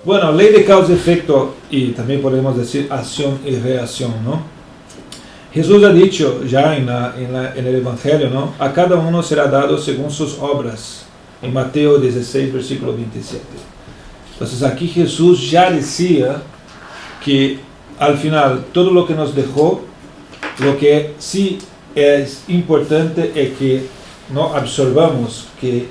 Bueno, ley de causa y efecto, y también podemos decir acción y reacción, ¿no? Jesús ha dicho ya en el Evangelio, ¿no? A cada uno será dado según sus obras, en Mateo 16, versículo 27. Entonces aquí Jesús ya decía que al final todo lo que nos dejó, lo que sí es importante es que no absorbamos, que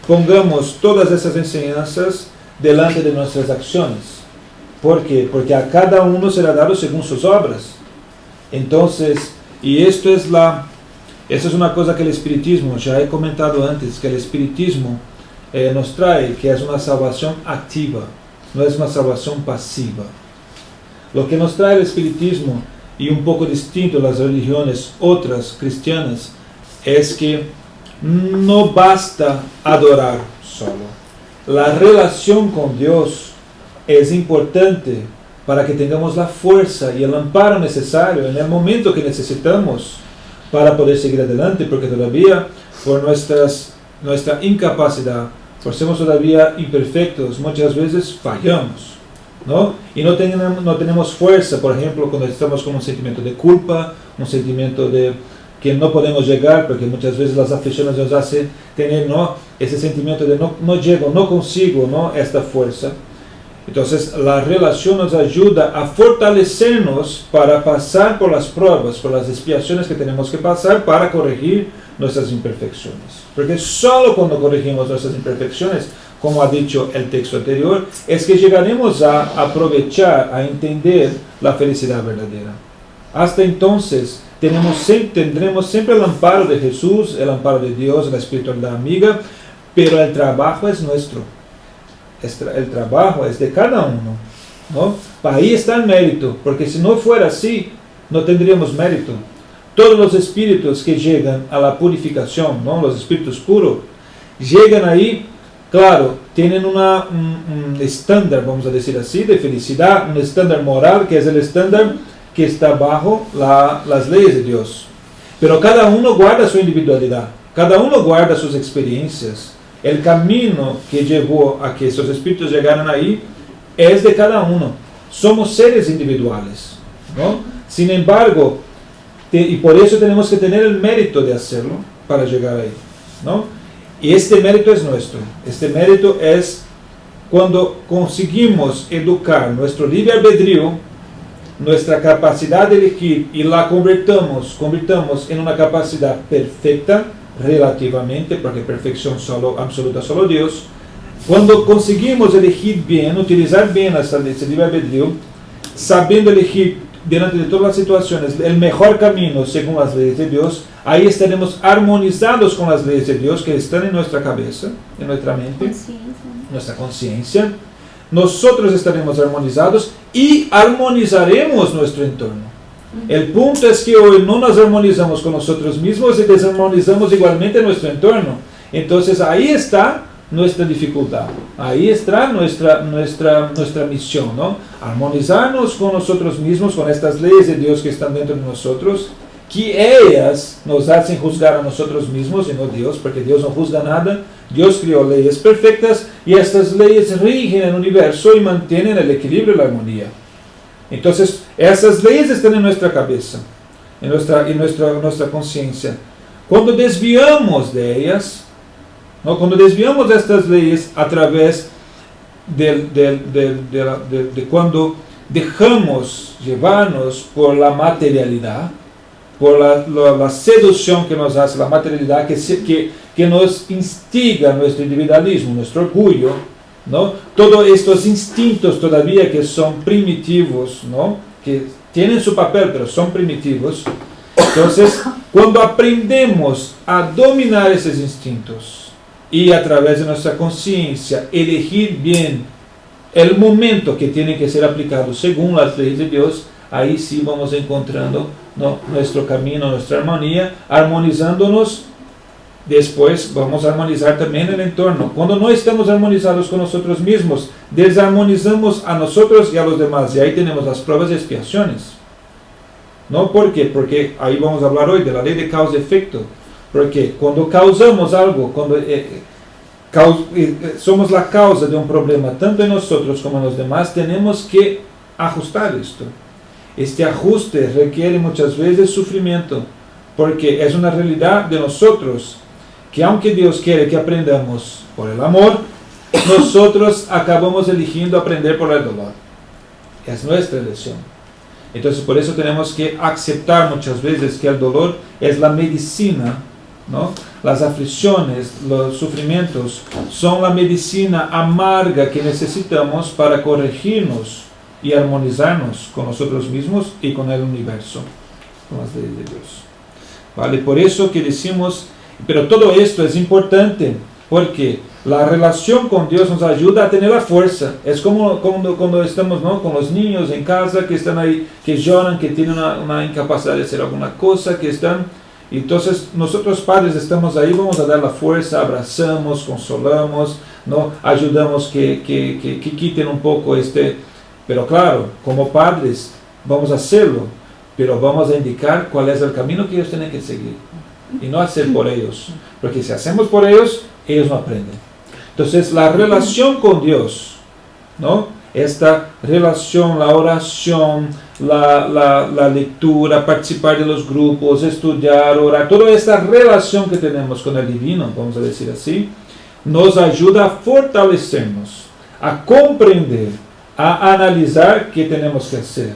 pongamos todas esas enseñanzas delante de nuestras acciones. ¿Por qué? Porque a cada uno será dado según sus obras. Entonces, y esa es una cosa que el espiritismo, ya he comentado antes, que el espiritismo nos trae, que es una salvación activa, no es una salvación pasiva. Lo que nos trae el espiritismo, y un poco distinto a las religiones otras cristianas, es que no basta adorar solo. La relación con Dios es importante para que tengamos la fuerza y el amparo necesario en el momento que necesitamos para poder seguir adelante, porque todavía por nuestra incapacidad, por sermos todavía imperfectos, muchas veces fallamos, ¿no? Y no tenemos fuerza, por ejemplo, cuando estamos con un sentimiento de culpa, un sentimiento de que no podemos llegar, porque muchas veces las aflicciones nos hacen tener, ¿no?, ese sentimiento de no llego, no consigo, ¿no?, esta fuerza. Entonces la relación nos ayuda a fortalecernos para pasar por las pruebas, por las expiaciones que tenemos que pasar para corregir nuestras imperfecciones. Porque solo cuando corregimos nuestras imperfecciones, como ha dicho el texto anterior, es que llegaremos a aprovechar, a entender la felicidad verdadera. Hasta entonces tendremos siempre el amparo de Jesús, el amparo de Dios, la espiritualidad amiga, pero el trabajo es nuestro. El trabajo es de cada uno, ¿no? Ahí está el mérito, porque si no fuera así, no tendríamos mérito. Todos los espíritus que llegan a la purificación, ¿no?, los espíritus puros, llegan ahí, claro, tienen un estándar, vamos a decir así, de felicidad, un estándar moral, que es el estándar que está bajo las leyes de Dios. Pero cada uno guarda su individualidad, cada uno guarda sus experiencias. El camino que llevó a que esos espíritus llegaran ahí es de cada uno. Somos seres individuales, ¿no? Sin embargo, y por eso tenemos que tener el mérito de hacerlo para llegar ahí, ¿no? Y este mérito es nuestro. Este mérito es cuando conseguimos educar nuestro libre albedrío, nuestra capacidad de elegir, y la convirtamos en una capacidad perfecta, relativamente, porque perfección absoluta solo Dios. Cuando conseguimos elegir bien, utilizar bien ese libre albedrío, sabiendo elegir delante de todas las situaciones el mejor camino según las leyes de Dios, ahí estaremos armonizados con las leyes de Dios que están en nuestra cabeza, en nuestra mente, nuestra conciencia. Nosotros estaremos armonizados y armonizaremos nuestro entorno. El punto es que hoy no nos armonizamos con nosotros mismos y desarmonizamos igualmente nuestro entorno. Entonces ahí está nuestra dificultad, ahí está nuestra misión, ¿no? Armonizarnos con nosotros mismos, con estas leyes de Dios que están dentro de nosotros, que ellas nos hacen juzgar a nosotros mismos y no Dios, porque Dios no juzga nada. Dios creó leyes perfectas y estas leyes rigen el universo y mantienen el equilibrio y la armonía. Entonces, esas leyes están en nuestra cabeza, en nuestra conciencia. Cuando desviamos de ellas, ¿no?, cuando desviamos de estas leyes a través de cuando dejamos llevarnos por la materialidad, por la seducción que nos hace la materialidad, que nos instiga nuestro individualismo, nuestro orgullo, ¿no? Todos estos instintos todavía que son primitivos, ¿no?, que tienen su papel pero son primitivos. Entonces, cuando aprendemos a dominar esos instintos y a través de nuestra conciencia elegir bien el momento que tiene que ser aplicado según las leyes de Dios, ahí sí vamos encontrando, ¿no?, nuestro camino, nuestra armonía, armonizándonos. Después vamos a armonizar también el entorno. Cuando no estamos armonizados con nosotros mismos, desarmonizamos a nosotros y a los demás. Y ahí tenemos las pruebas y expiaciones. ¿No? ¿Por qué? Porque ahí vamos a hablar hoy de la ley de causa y efecto. Porque cuando causamos algo, cuando somos la causa de un problema tanto en nosotros como en los demás, tenemos que ajustar esto. Este ajuste requiere muchas veces sufrimiento, porque es una realidad de nosotros, que aunque Dios quiere que aprendamos por el amor, nosotros acabamos eligiendo aprender por el dolor. Es nuestra elección. Entonces por eso tenemos que aceptar muchas veces que el dolor es la medicina, ¿no? Las aflicciones, los sufrimientos son la medicina amarga que necesitamos para corregirnos y armonizarnos con nosotros mismos y con el universo, con las leyes de Dios. ¿Vale? Por eso que decimos, pero todo esto es importante, porque la relación con Dios nos ayuda a tener la fuerza. Es como cuando estamos, ¿no?, con los niños en casa que están ahí, que lloran, que tienen una incapacidad de hacer alguna cosa, que están... Entonces nosotros padres estamos ahí, vamos a dar la fuerza, abrazamos, consolamos, ¿no?, ayudamos que quiten un poco pero claro, como padres vamos a hacerlo, pero vamos a indicar cuál es el camino que ellos tienen que seguir y no hacer por ellos, porque si hacemos por ellos, ellos no aprenden. Entonces la relación con Dios, ¿no?, esta relación, la oración, la lectura, participar de los grupos, estudiar, orar, toda esta relación que tenemos con el divino, vamos a decir así, nos ayuda a fortalecernos, a comprender, a analizar qué tenemos que hacer.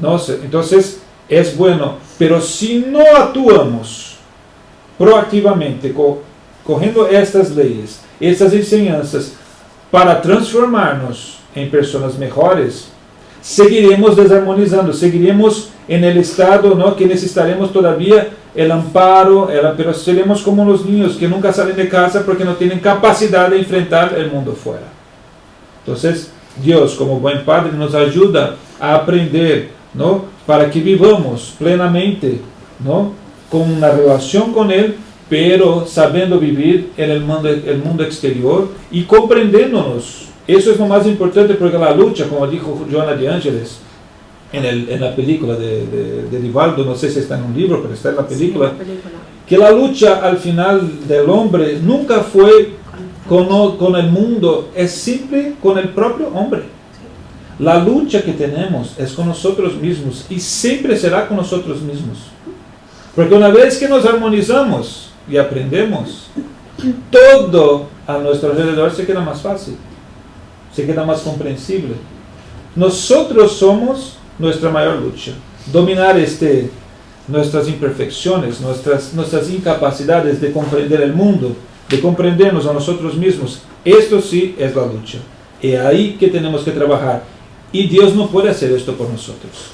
¿No? Entonces es bueno, pero si no actuamos proactivamente, cogiendo estas leyes, estas enseñanzas, para transformarnos en personas mejores, seguiremos desarmonizando, seguiremos en el estado, ¿no?, que necesitaremos todavía el amparo, pero seremos como los niños que nunca salen de casa porque no tienen capacidad de enfrentar el mundo fuera. Entonces Dios, como buen Padre, nos ayuda a aprender, ¿no?, para que vivamos plenamente, ¿no?, con una relación con Él, pero sabiendo vivir en el mundo exterior y comprendiéndonos. Eso es lo más importante, porque la lucha, como dijo Joana de Ángeles en la película de Divaldo, no sé si está en un libro, pero está en la película, que la lucha al final del hombre nunca fue con el mundo, es siempre con el propio hombre. La lucha que tenemos es con nosotros mismos y siempre será con nosotros mismos. Porque una vez que nos armonizamos y aprendemos, todo a nuestro alrededor se queda más fácil, se queda más comprensible. Nosotros somos nuestra mayor lucha. Dominar nuestras imperfecciones, nuestras incapacidades de comprender el mundo, de comprendernos a nosotros mismos, esto sí es la lucha. Es ahí que tenemos que trabajar. Y Dios no puede hacer esto por nosotros.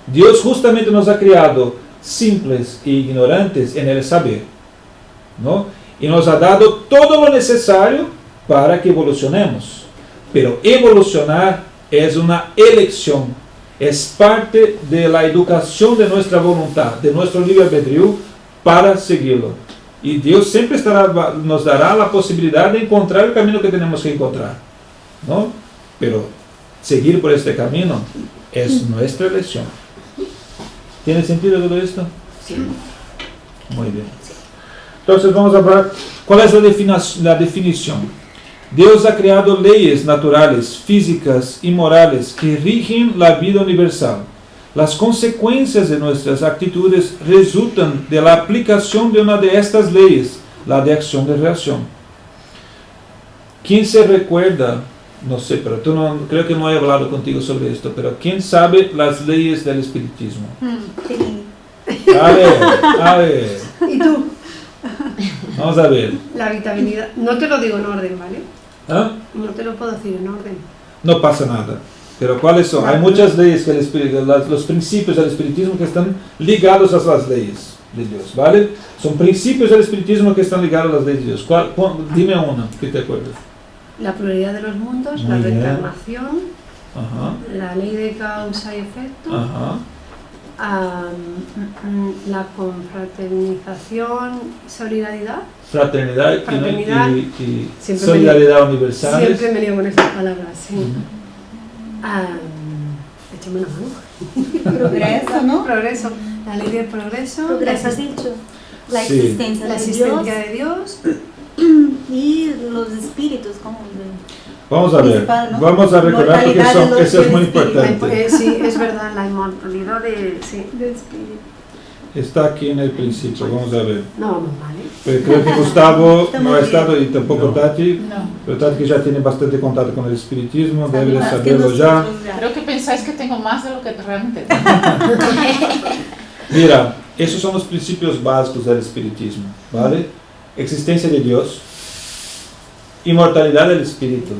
Dios justamente nos ha creado simples e ignorantes en el saber, ¿no?, y nos ha dado todo lo necesario para que evolucionemos. Pero evolucionar es una elección, es parte de la educación de nuestra voluntad, de nuestro libre albedrío para seguirlo. Y Dios siempre nos dará la posibilidad de encontrar el camino que tenemos que encontrar, ¿no? Pero seguir por este camino es nuestra elección. ¿Tiene sentido todo esto? Sí. Muy bien. Entonces vamos a hablar, ¿cuál es la definición? Dios ha creado leyes naturales, físicas y morales que rigen la vida universal. Las consecuencias de nuestras actitudes resultan de la aplicación de una de estas leyes, la de acción y reacción. ¿Quién se recuerda? No sé, pero creo que no he hablado contigo sobre esto, pero ¿quién sabe las leyes del espiritismo? Sí. A ver. ¿Y tú? Vamos a ver. La habitabilidad. No te lo digo en orden, ¿vale? ¿Ah? No te lo puedo decir en orden. No pasa nada. Pero ¿cuáles son? Hay muchas leyes que los principios del espiritismo que están ligados a las leyes de Dios, ¿vale? Son principios del espiritismo que están ligados a las leyes de Dios. Dime una que te acuerdes. La pluralidad de los mundos, Muy la bien. reencarnación, Ajá. la ley de causa y efecto, Ajá. la confraternización, solidaridad. Fraternidad Fraternidad. y Siempre solidaridad universal. Siempre me lío con esas palabras, sí. Ujú. Échame una mano. Progreso, ¿no? Progreso. La ley del progreso. Progreso has dicho. La Sí. existencia La de existencia Dios. de Dios. Y los espíritus, como Vamos a ver, principal, ¿no? vamos a recordar porque Mortalidad de los eso es muy espíritus. importante. Sí, es verdad, la inmortalidad de... Sí. de espíritu. Está aquí en el principio, vamos a ver. No, vale. Pero creo que Gustavo Está no muy ha bien. estado y tampoco No. Tati. No, Pero Tati que ya tiene bastante contacto con el espiritismo, Sabe debe de más que saberlo ya. nosotros ya. creo que pensáis que tengo más de lo que realmente tengo. Mira, esos son los principios básicos del espiritismo, ¿vale? Existencia de Dios, inmortalidad del espíritu,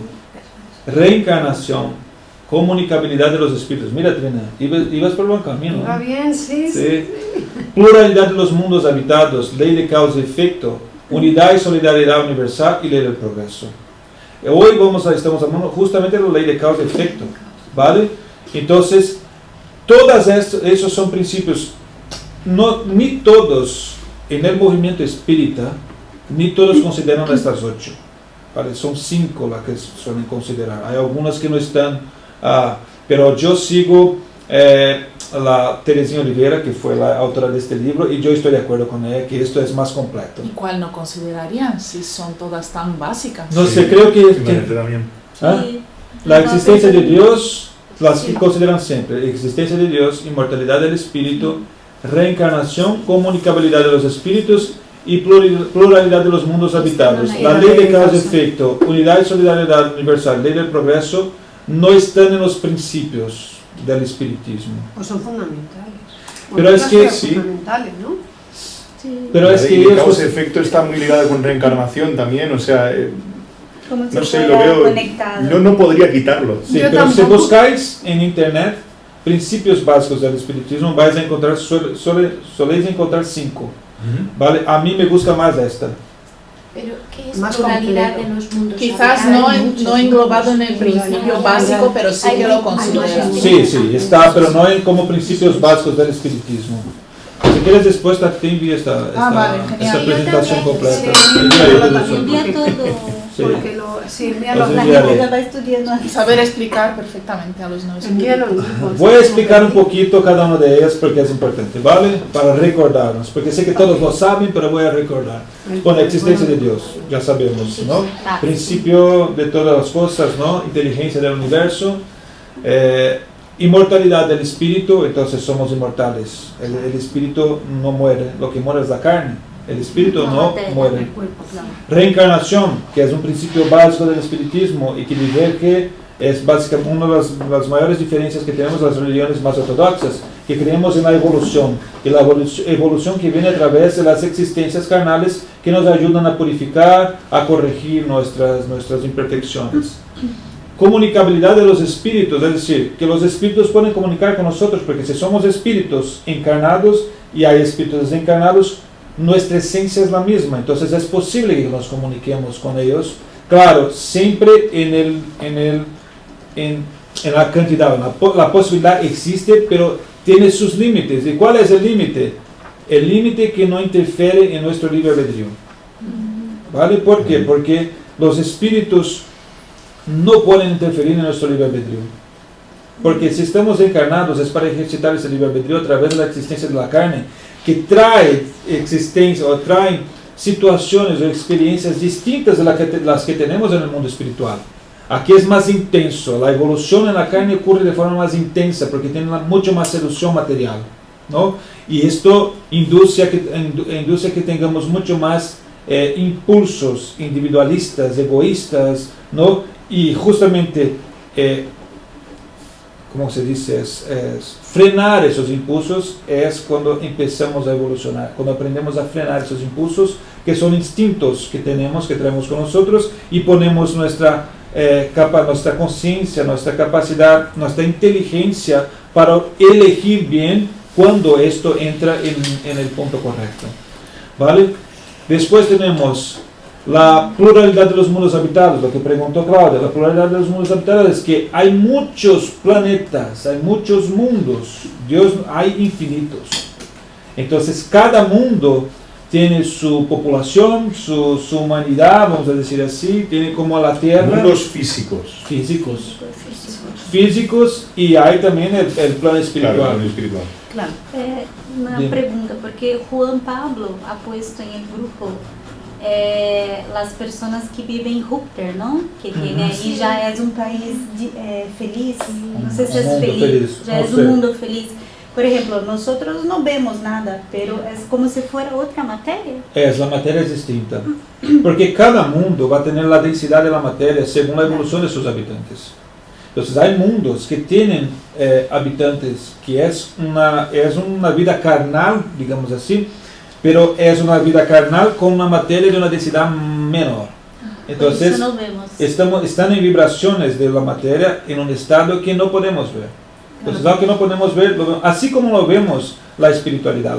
reencarnación, comunicabilidad de los espíritus. Mira, Trina, ibas por buen camino. Va bien, sí. Sí. Pluralidad de los mundos habitados, ley de causa y efecto, unidad y solidaridad universal y ley del progreso. Hoy estamos hablando justamente de la ley de causa y efecto, ¿vale? Entonces, todos esos son principios, ni todos en el movimiento espírita, ni todos consideran estas 8, ¿vale? Son 5 las que suelen considerar. Hay algunas que no están, pero yo sigo la Teresina Oliveira, que fue la autora de este libro, y yo estoy de acuerdo con ella que esto es más completo. ¿Y cuál no considerarían si son todas tan básicas? No Sí, sé, creo que también. ¿ah? Sí. La No, existencia de pero- Dios, las que Sí. consideran siempre, existencia de Dios, inmortalidad del espíritu, reencarnación, comunicabilidad de los espíritus y pluralidad de los mundos habitados. La ley de causa y efecto, unidad y solidaridad universal, ley del progreso, no están en los principios del espiritismo. Pues son fundamentales. Pero es que son sí. fundamentales, ¿no? Sí. Pero La es ley que de ellos... causa y efecto está muy ligada con reencarnación también, o sea, Como si no sé, fuera lo veo, conectado. yo no podría quitarlo. Sí, Yo pero si tampoco. buscáis en internet principios básicos del espiritismo, vais a encontrar, soléis encontrar 5. ¿Vale? A mí me gusta más esta. Pero, ¿qué es Más pluralidad completo. de los mundos? Quizás habitados? no englobado en el principio básico, pero sí que lo consideramos. Sí, está, pero no como principios básicos del espiritismo. Si quieres después te envío esta vale, genial. esta presentación Yo también, completa. sí, Envío ahí todo también. eso. Envía todo. Sí. Porque sí, envíalo. Los La enviaré. gente ya va estudiando. Saber explicar perfectamente a los no Envíalo. espíritus. Voy a explicar un poquito cada una de ellas porque es importante, ¿vale? Para recordarnos, porque sé que todos lo saben, pero voy a recordar. Con la existencia de Dios, ya sabemos, ¿no? Principio de todas las cosas, ¿no? Inteligencia del universo, inmortalidad del espíritu, entonces somos inmortales. El espíritu no muere, lo que muere es la carne. El espíritu no muere. El cuerpo, claro. Reencarnación, que es un principio básico del espiritismo y que diverge, es básicamente una de las mayores diferencias que tenemos las religiones más ortodoxas, que creemos en la evolución, y la evolución que viene a través de las existencias carnales que nos ayudan a purificar, a corregir nuestras imperfecciones. Comunicabilidad de los espíritus, es decir, que los espíritus pueden comunicar con nosotros, porque si somos espíritus encarnados y hay espíritus desencarnados, nuestra esencia es la misma, entonces es posible que nos comuniquemos con ellos, claro, siempre en la cantidad, la posibilidad existe, pero tiene sus límites. ¿Y cuál es el límite? El límite que no interfiere en nuestro libre albedrío. ¿Vale? ¿Por qué? Porque los espíritus no pueden interferir en nuestro libre albedrío. Porque si estamos encarnados es para ejercitar ese libre albedrío a través de la existencia de la carne, que trae existencia o trae situaciones o experiencias distintas de las que tenemos en el mundo espiritual. Aquí es más intenso, la evolución en la carne ocurre de forma más intensa porque tiene mucho más seducción material, ¿no? Y esto induce a que tengamos mucho más impulsos individualistas, egoístas, ¿no? Y justamente ¿cómo se dice? Es frenar esos impulsos es cuando empezamos a evolucionar, cuando aprendemos a frenar esos impulsos que son instintos que tenemos, que traemos con nosotros y ponemos nuestra conciencia, nuestra capacidad, nuestra inteligencia para elegir bien cuando esto entra en el punto correcto, ¿vale? Después tenemos la pluralidad de los mundos habitados, lo que preguntó Claudia. La pluralidad de los mundos habitados es que hay muchos planetas, hay muchos mundos, hay infinitos. Entonces cada mundo tiene su población, su humanidad, vamos a decir así, tiene como la Tierra. Mundos físicos. Físicos y hay también el plano espiritual. Claro, el espiritual. Claro. Una Bien. pregunta, porque Juan Pablo ha puesto en el grupo as pessoas que vivem em Júpiter, não? Que tem aí já é um país feliz, não sei se é feliz, já é um mundo feliz. Por exemplo, nós não vemos nada, pero é como se fosse outra matéria. La materia es distinta, porque cada mundo va a tener la densidad de la materia según la evolución de sus habitantes. Entonces hay mundos que tienen habitantes que es una vida carnal, digamos así, pero es una vida carnal con una materia de una densidad menor. Entonces Por eso no vemos. están en vibraciones de la materia en un estado que no podemos ver. Entonces algo que no podemos ver, así como lo vemos la espiritualidad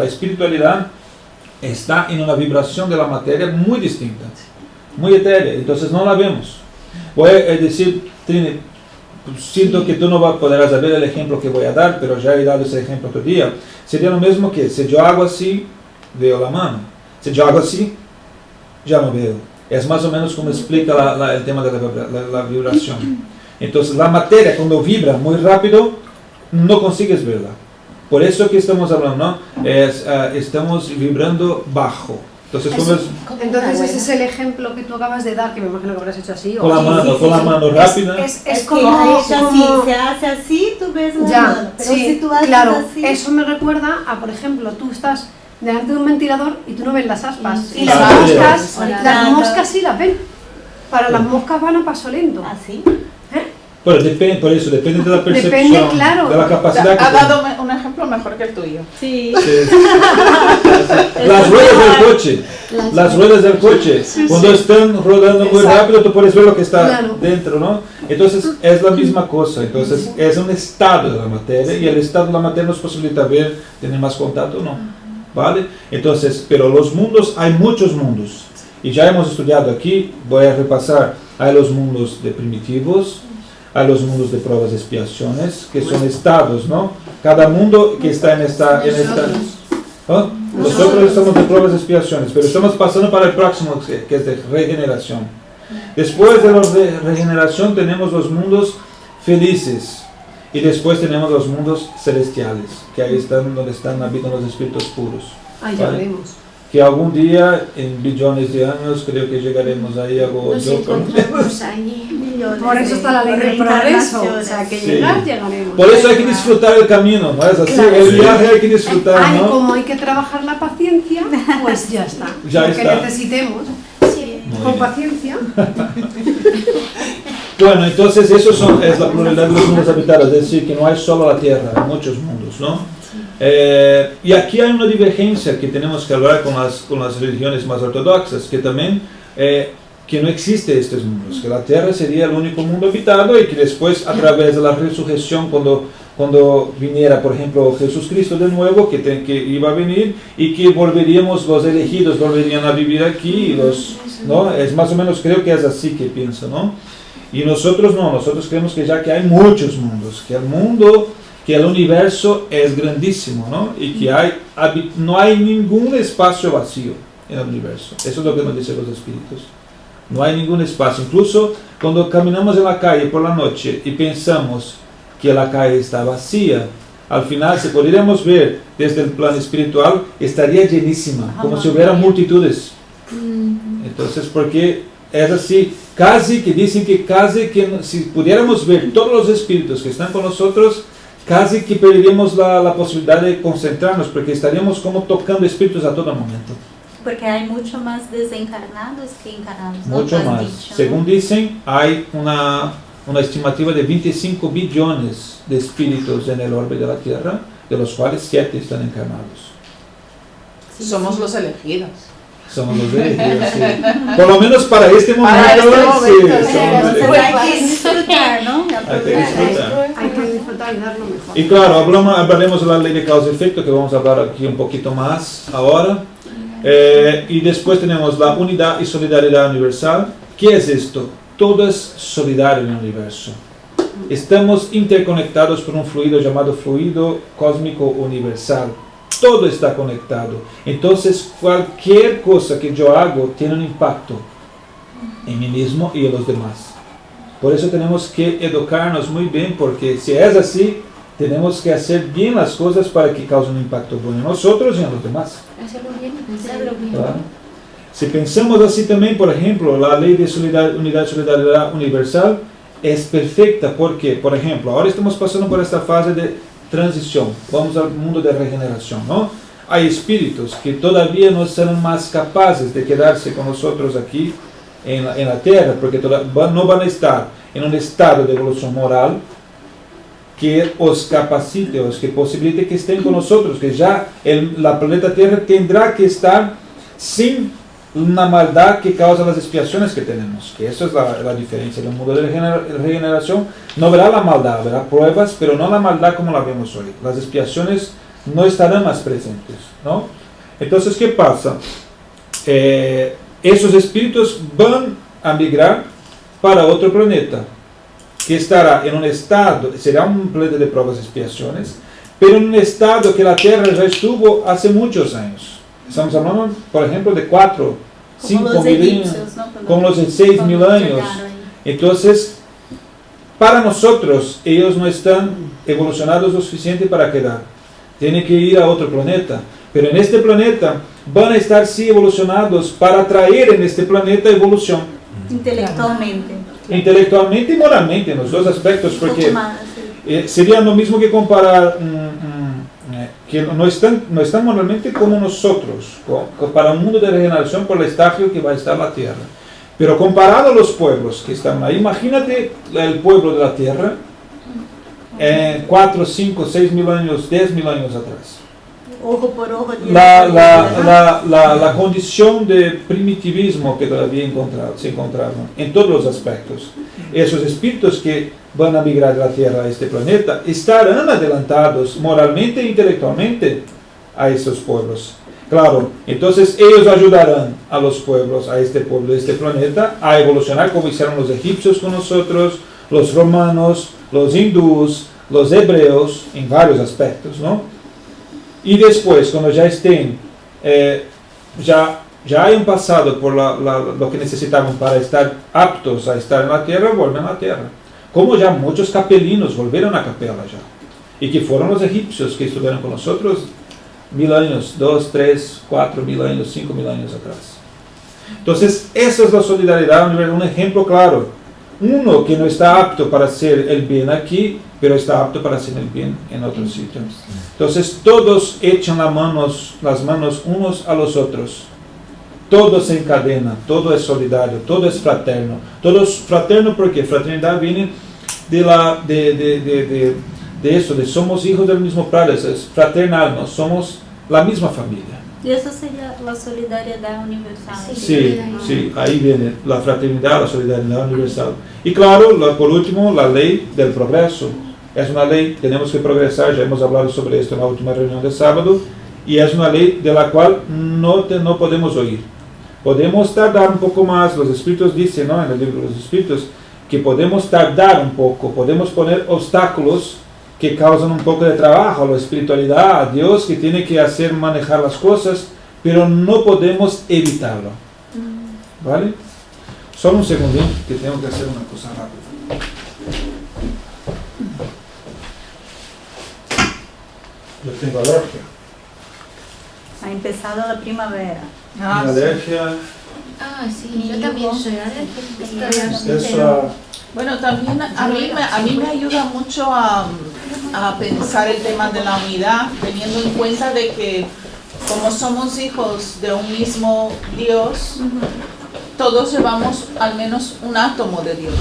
está en una vibración de la materia muy distinta, muy etérea, entonces no la vemos. Voy a decir, Trini, siento que tú no podrás ver el ejemplo que voy a dar, pero ya he dado ese ejemplo otro día. Sería lo mismo que si yo hago así, veo la mano. Si yo hago así, ya no veo. Es más o menos como explica el tema de la vibración. Entonces la materia cuando vibra muy rápido, no consigues verla. Por eso que estamos hablando, ¿no? Estamos vibrando bajo. Entonces, Entonces ese es el ejemplo que tú acabas de dar, que me imagino que habrás hecho así. con la mano rápida. Es como como se hace así, tú ves la ya, mano. Pero sí, si tú haces claro, así, eso me recuerda a, por ejemplo, tú estás delante de un ventilador y tú no ves las aspas. Sí. Y las Ah, moscas sí las ven. Para las moscas van a paso lento. así. Pero depende, por eso, depende de la percepción, Depende, claro. de la capacidad que Ha tenga. dado un ejemplo mejor que el tuyo. Sí. Sí. Las ruedas del coche, cuando están rodando muy rápido, tú puedes ver lo que está dentro, ¿no? Entonces es la misma cosa, entonces es un estado de la materia y el estado de la materia nos posibilita ver, tener más contacto, ¿no? ¿Vale? Entonces, pero los mundos, hay muchos mundos y ya hemos estudiado aquí, voy a repasar, hay los mundos de primitivos, hay los mundos de pruebas y expiaciones, que son estados, ¿no? Cada mundo que está en esta... ¿Ah? Nosotros estamos de pruebas y expiaciones, pero estamos pasando para el próximo, que es de regeneración. Después de los de regeneración tenemos los mundos felices, y después tenemos los mundos celestiales, que ahí están donde habitan los espíritus puros. Ahí ya ¿vale? veremos. Que algún día, en billones de años, creo que llegaremos ahí a Nos encontramos allí. Por eso está la ley del progreso. O sea, que Sí. llegaremos. Por eso hay que disfrutar el camino, ¿no? Es así, Claro. el viaje hay que disfrutar, Ah, y ¿no? como hay que trabajar la paciencia, pues ya está. Ya Lo que está. necesitemos, Sí. Muy con bien. paciencia. Bueno, entonces eso es la pluralidad de los mundos habitados, es decir, que no hay solo la Tierra, hay muchos mundos, ¿no? Y aquí hay una divergencia que tenemos que hablar con las religiones más ortodoxas, que también que no existe estos mundos, que la Tierra sería el único mundo habitado y que después a través de la resurrección cuando viniera, por ejemplo, Jesús Cristo de nuevo, que iba a venir y que volveríamos, los elegidos volverían a vivir aquí, ¿no? Es más o menos, creo que es así que pienso, ¿no? Y nosotros no, nosotros creemos que ya que hay muchos mundos, que el universo es grandísimo, ¿no? Y que no hay ningún espacio vacío en el universo. Eso es lo que nos dicen los espíritus. No hay ningún espacio. Incluso cuando caminamos en la calle por la noche y pensamos que la calle está vacía, al final, si pudiéramos ver desde el plano espiritual, estaría llenísima, como si hubiera multitudes. Entonces, porque es así, casi que si pudiéramos ver todos los espíritus que están con nosotros, casi que perderíamos la posibilidad de concentrarnos, porque estaríamos como tocando espíritus a todo momento. Porque hay mucho más desencarnados que encarnados. ¿no? Mucho Has más. dicho, ¿no? Según dicen, hay una estimativa de 25 billones de espíritus en el orbe de la Tierra, de los cuales 7 están encarnados. Somos los elegidos. Somos los elegidos, sí. Por lo menos para este momento, Para este momento, sí, sí. somos Entonces elegidos. hay que disfrutar, ¿no? Hay que disfrutar. Hay que disfrutar y dar lo mejor. Y claro, hablaremos de la ley de causa y efecto, que vamos a hablar aquí un poquito más ahora. Y después tenemos la unidad y solidaridad universal. ¿Qué es esto? Todo es solidario en el universo. Estamos interconectados por un fluido llamado fluido cósmico universal. Todo está conectado. Entonces, cualquier cosa que yo hago tiene un impacto en mí mismo y en los demás. Por eso tenemos que educarnos muy bien, porque si es así, tenemos que hacer bien las cosas para que causen un impacto bueno en nosotros y en los demás. Hacerlo bien, hacerlo bien. ¿Claro? Si pensamos así también, por ejemplo, la ley de unidad y solidaridad universal es perfecta porque, por ejemplo, ahora estamos pasando por esta fase de transición, vamos al mundo de regeneración, ¿no? Hay espíritus que todavía no serán más capaces de quedarse con nosotros aquí en la tierra, porque no van a estar en un estado de evolución moral que os capacite, os que posibilite que estén con nosotros, que ya la planeta Tierra tendrá que estar sin una maldad que causa las expiaciones que tenemos, que eso es la diferencia. En el mundo de regeneración no verá la maldad, verá pruebas, pero no la maldad como la vemos hoy. Las expiaciones no estarán más presentes, ¿no? Entonces, ¿qué pasa? Esos espíritus van a migrar para otro planeta, que estará en un estado, será un planeta de pruebas y expiaciones, pero en un estado que la Tierra ya estuvo hace muchos años. Estamos hablando, por ejemplo, de 4, 5 mil años, como los de 6.000 años. Entonces, para nosotros, ellos no están evolucionados lo suficiente para quedar. Tienen que ir a otro planeta. Pero en este planeta van a estar sí evolucionados para traer en este planeta evolución. Intelectualmente y moralmente, en los dos aspectos, porque sería lo mismo que comparar que no están moralmente como nosotros, para un mundo de regeneración por el estadio que va a estar la Tierra. Pero comparado a los pueblos que están ahí, imagínate el pueblo de la Tierra 4, 5, 6.000 años, 10.000 años atrás. Ojo por ojo. La condición de primitivismo que todavía se encontraban en todos los aspectos. Esos espíritus que van a migrar de la Tierra a este planeta estarán adelantados moralmente e intelectualmente a esos pueblos. Claro, entonces ellos ayudarán a los pueblos, a este pueblo de este planeta, a evolucionar como hicieron los egipcios con nosotros, los romanos, los hindús, los hebreos, en varios aspectos, ¿no? Y después, cuando ya estén, ya hayan pasado por lo que necesitaban para estar aptos a estar en la tierra, vuelven a la tierra. Como ya muchos capelinos volvieron a Capela ya. Y que fueron los egipcios que estuvieron con nosotros 1000 años, 2, 3, 4.000 años, 5.000 años atrás. Entonces, esa es la solidaridad, un ejemplo claro. Uno que no está apto para hacer el bien aquí, pero está apto para hacer el bien en otros sitios. Entonces, todos echan las manos unos a los otros. Todo se encadena, todo es solidario, todo es fraterno. Todo es fraterno porque fraternidad viene de eso, de somos hijos del mismo padre, es fraternal, ¿no? Somos la misma familia. Y eso sería la solidaridad universal. Sí, ahí viene la fraternidad, la solidaridad universal. Y claro, por último, la ley del progreso. Es una ley, tenemos que progresar, ya hemos hablado sobre esto en la última reunión de sábado, y es una ley de la cual no podemos oír. Podemos tardar un poco más, los espíritus dicen, ¿no?, en el libro de los espíritus, que podemos tardar un poco, podemos poner obstáculos que causan un poco de trabajo a la espiritualidad, a Dios, que tiene que hacer manejar las cosas, pero no podemos evitarlo. ¿Vale? Solo un segundín, que tengo que hacer una cosa rápida. Yo tengo alergia. Ha empezado la primavera. Mi alergia. Ah, sí, yo también soy alérgica. Eso. Bueno, también a mí me ayuda mucho a pensar el tema de la unidad, teniendo en cuenta de que como somos hijos de un mismo Dios, todos llevamos al menos un átomo de Dios.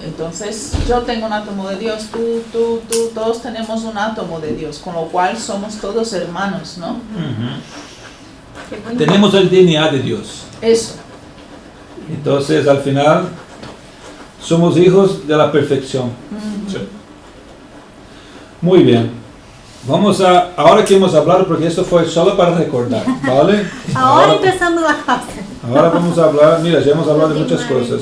Entonces, yo tengo un átomo de Dios, tú, todos tenemos un átomo de Dios, con lo cual somos todos hermanos, ¿no? Tenemos el DNA de Dios. Eso. Entonces, al final, somos hijos de la perfección. Sí. Muy bien. Ahora que hemos hablado, porque esto fue solo para recordar, ¿vale? Ahora empezamos la clase. Ahora vamos a hablar, mira, ya hemos hablado de muchas cosas.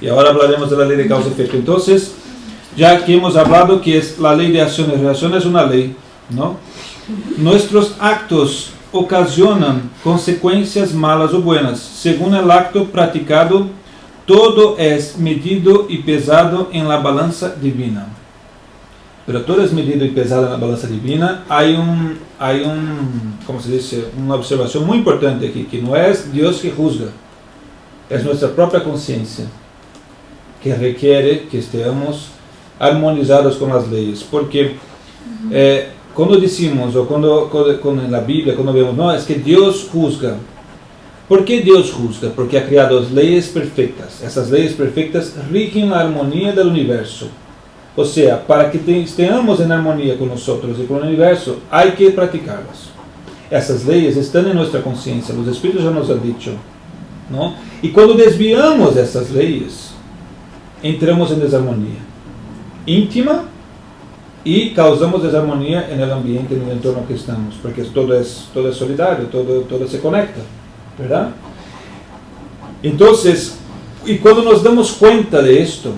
Y ahora hablaremos de la ley de causa y efecto. Entonces, ya que hemos hablado que es la ley de acción y reacción, es una ley, ¿no? Nuestros actos ocasionan consecuencias malas o buenas. Según el acto practicado, todo es medido y pesado en la balanza divina. pero todo es medido y pesado en la balanza divina. Hay ¿cómo se dice? Una observación muy importante aquí, que no es Dios que juzga, es nuestra propia conciencia que requiere que estemos armonizados con las leyes, porque cuando decimos, o cuando en la Biblia, cuando vemos, no, es que Dios juzga. ¿Por qué Dios juzga? Porque ha creado leyes perfectas. Esas leyes perfectas rigen la armonía del universo. O sea, para que estemos en armonía con nosotros y con el universo, hay que practicarlas. Esas leyes están en nuestra conciencia, los espíritus ya nos han dicho, ¿no? Y cuando desviamos de esas leyes, entramos en desarmonía íntima y causamos desarmonía en el ambiente, en el entorno que estamos, porque todo es solidario, todo se conecta, ¿verdad? Entonces, y cuando nos damos cuenta de esto,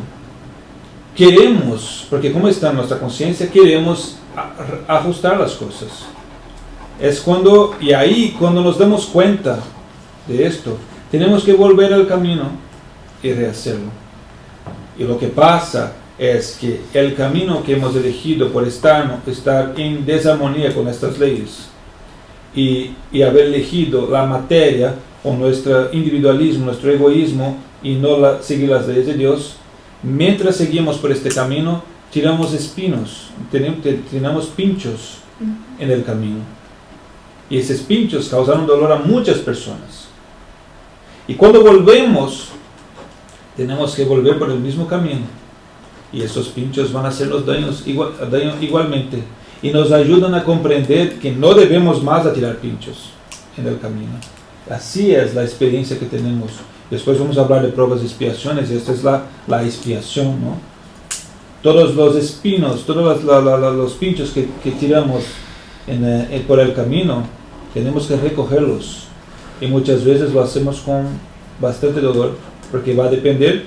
queremos, porque como está en nuestra conciencia, queremos ajustar las cosas. Es cuando nos damos cuenta de esto, tenemos que volver al camino y rehacerlo. Y lo que pasa es que el camino que hemos elegido por estar en desarmonía con estas leyes y haber elegido la materia o nuestro individualismo, nuestro egoísmo y no seguir las leyes de Dios, mientras seguimos por este camino, tiramos espinos, tenemos pinchos en el camino. Y esos pinchos causaron dolor a muchas personas. Y cuando volvemos, tenemos que volver por el mismo camino. Y esos pinchos van a hacernos daño igualmente. Y nos ayudan a comprender que no debemos más tirar pinchos en el camino. Así es la experiencia que tenemos. Después vamos a hablar de pruebas y expiaciones, y esta es la expiación, ¿no? Todos los espinos, todos los pinchos que tiramos por el camino, tenemos que recogerlos. Y muchas veces lo hacemos con bastante dolor, porque va a depender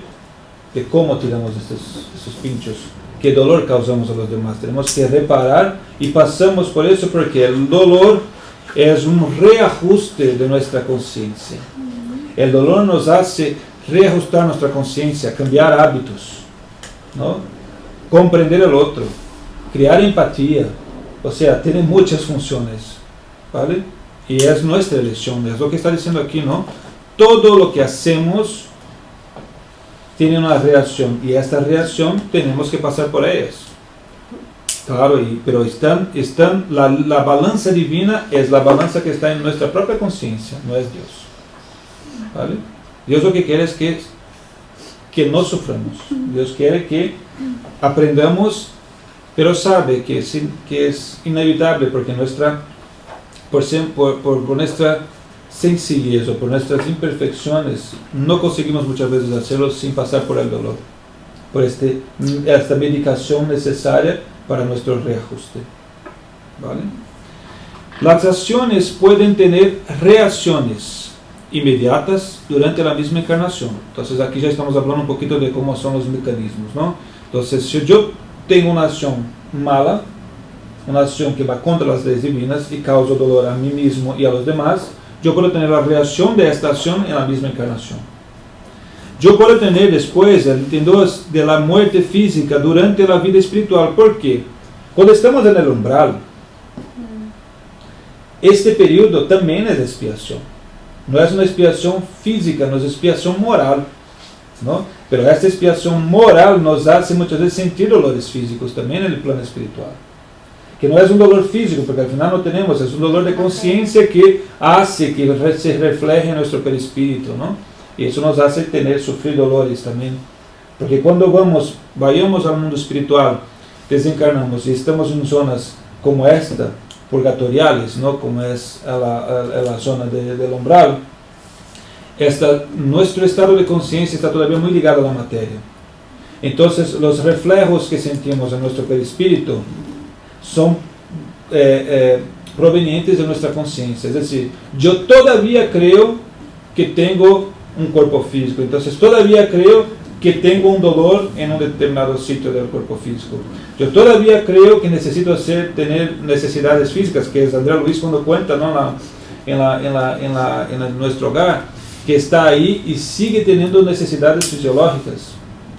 de cómo tiramos esos pinchos, qué dolor causamos a los demás. Tenemos que reparar y pasamos por eso, porque el dolor es un reajuste de nuestra conciencia. El dolor nos hace reajustar nuestra conciencia, cambiar hábitos, ¿no? Comprender al otro, crear empatía, o sea, tiene muchas funciones, ¿vale? Y es nuestra elección, es lo que está diciendo aquí, ¿no? Todo lo que hacemos tiene una reacción, y esta reacción tenemos que pasar por ellas. Claro, pero la balanza divina es la balanza que está en nuestra propia conciencia, no es Dios. ¿Vale? Dios lo que quiere es que no suframos. Dios quiere que aprendamos, pero sabe que es inevitable, porque por nuestra sencillez o por nuestras imperfecciones no conseguimos muchas veces hacerlo sin pasar por el dolor, por esta medicación necesaria para nuestro reajuste. ¿Vale? Las acciones pueden tener reacciones inmediatas durante la misma encarnación. Entonces aquí ya estamos hablando un poquito de cómo son los mecanismos, ¿no? Entonces, si yo tengo una acción mala, una acción que va contra las leyes divinas y causa dolor a mí mismo y a los demás, yo puedo tener la reacción de esta acción en la misma encarnación. Yo puedo tener después el tendos de la muerte física durante la vida espiritual. ¿Por qué? Cuando estamos en el umbral, este periodo también es expiación. No es una expiación física, no es expiación moral, ¿no? Pero esta expiación moral nos hace muchas veces sentir dolores físicos también en el plano espiritual. Que no es un dolor físico, porque al final no tenemos, es un dolor de conciencia que hace que se refleje en nuestro perispíritu, ¿no? Y eso nos hace sufrir dolores también. Porque cuando vayamos al mundo espiritual, desencarnamos y estamos en zonas como esta, purgatoriales, ¿no? Como es la zona del umbral, nuestro estado de conciencia está todavía muy ligado a la materia. Entonces los reflejos que sentimos en nuestro perispíritu son provenientes de nuestra conciencia. Es decir, yo todavía creo que tengo un cuerpo físico, entonces todavía creo que tengo un dolor en un determinado sitio del cuerpo físico. Yo todavía creo que necesito tener necesidades físicas, que es Andrés Luis cuando cuenta, ¿no? en nuestro hogar, que está ahí y sigue teniendo necesidades fisiológicas.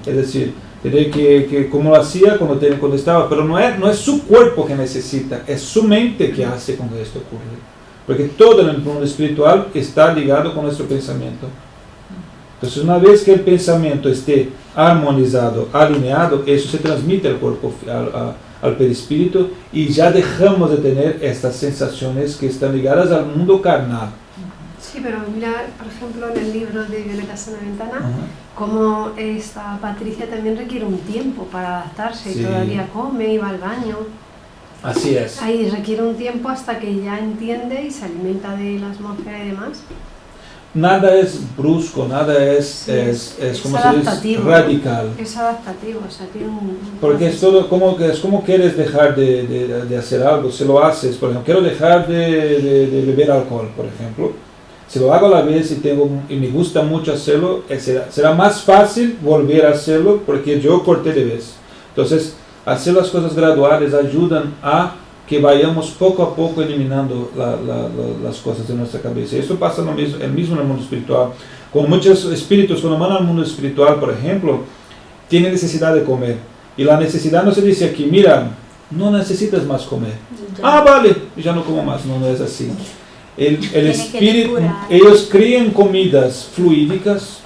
Es decir, tener que como lo hacía cuando estaba, pero no es su cuerpo que necesita, es su mente que hace con que esto ocurra. Porque todo en el mundo espiritual está ligado con nuestro pensamiento. Entonces, una vez que el pensamiento esté armonizado, alineado, eso se transmite al cuerpo, al perispíritu, y ya dejamos de tener estas sensaciones que están ligadas al mundo carnal. Sí, pero mira, por ejemplo, en el libro de Violeta Sanaventana, como esta Patricia también requiere un tiempo para adaptarse, Sí. todavía come y va al baño. Así es. Ahí requiere un tiempo hasta que ya entiende y se alimenta de la atmósfera y demás. Nada es brusco, nada es como se dice, radical. Es adaptativo, o sea, tiene un Porque es todo como quieres dejar de hacer algo. Si lo haces, por ejemplo, quiero dejar de beber alcohol, por ejemplo. Si lo hago a la vez y me gusta mucho hacerlo, será más fácil volver a hacerlo porque yo corté de vez. Entonces, hacer las cosas graduales ayudan a que vayamos poco a poco eliminando las cosas de nuestra cabeza. Y esto pasa el mismo en el mundo espiritual. Con muchos espíritus, cuando van al mundo espiritual, por ejemplo, tienen necesidad de comer. Y la necesidad no se dice aquí, mira, no necesitas más comer. Ah, vale, ya no como más. No es así. El espíritu, ellos crían comidas fluídicas,